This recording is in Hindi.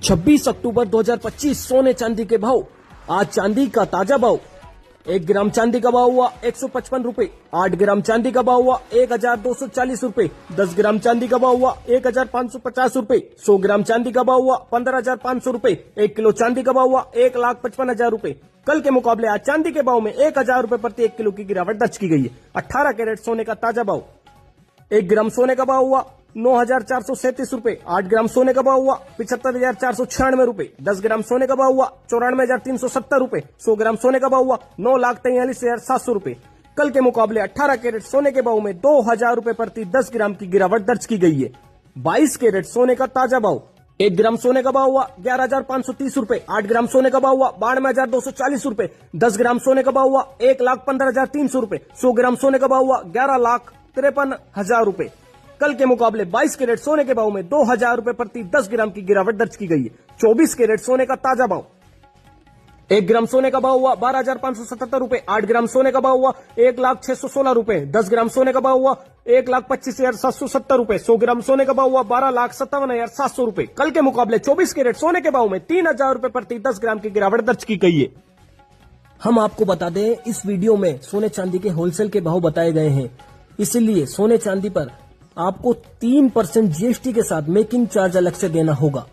26 अक्टूबर 2025 सोने चांदी के भाव। आज चांदी का ताजा भाव 1 ग्राम चांदी का भाव हुआ 155 रूपए। 8 ग्राम चांदी का भाव हुआ 1240 रूपए। 10 ग्राम चांदी का भाव हुआ 1550 रूपए। 100 ग्राम चांदी का भाव हुआ 15500 रूपए। 1 किलो चांदी का भाव हुआ 1,55,000 रूपए। कल के मुकाबले आज चांदी के भाव में 1000 रूपए प्रति 1 किलो की गिरावट दर्ज की गई है। 18 कैरेट सोने का ताजा भाव 1 ग्राम सोने का भाव हुआ 9,437 रूपए। 8 ग्राम सोने का भाव हुआ 75,496 रूपए। 10 ग्राम सोने का भाव हुआ 94,370 रूपए। 100 ग्राम सोने का भाव हुआ 9,43,700 रूपए। कल के मुकाबले 18 कैरेट सोने के भाव में 2000 रूपए प्रति 10 ग्राम की गिरावट दर्ज की गई है। 22 कैरेट सोने का ताजा भाव 1 ग्राम सोने का भाव हुआ 11,530 रूपए। 8 ग्राम सोने का भाव हुआ 92,240 रूपए। 10 ग्राम सोने का भाव हुआ 1,15,300 रूपए। 100 ग्राम सोने का भाव हुआ 11,53,000 रूपए। कल के मुकाबले 22 कैरेट सोने के भाव में 2000 रूपए प्रति 10 ग्राम की गिरावट दर्ज की गई है। 24 कैरेट सोने का ताजा भाव 1 ग्राम सोने का भाव हुआ 12,577 रूपए। 8 ग्राम सोने का भाव हुआ 1,0616 रूपए। 10 ग्राम सोने का भाव हुआ 1,25,770 रूपए। 100 ग्राम सोने का भाव हुआ 12,57,700 रूपए। कल के मुकाबले 24 कैरेट सोने के भाव में 3000 रूपए प्रति 10 ग्राम की गिरावट दर्ज की गई है। हम आपको बता दें, इस वीडियो में सोने चांदी के होलसेल के भाव बताए गए हैं, इसलिए सोने चांदी पर आपको 3% जीएसटी के साथ मेकिंग चार्ज अलग से देना होगा।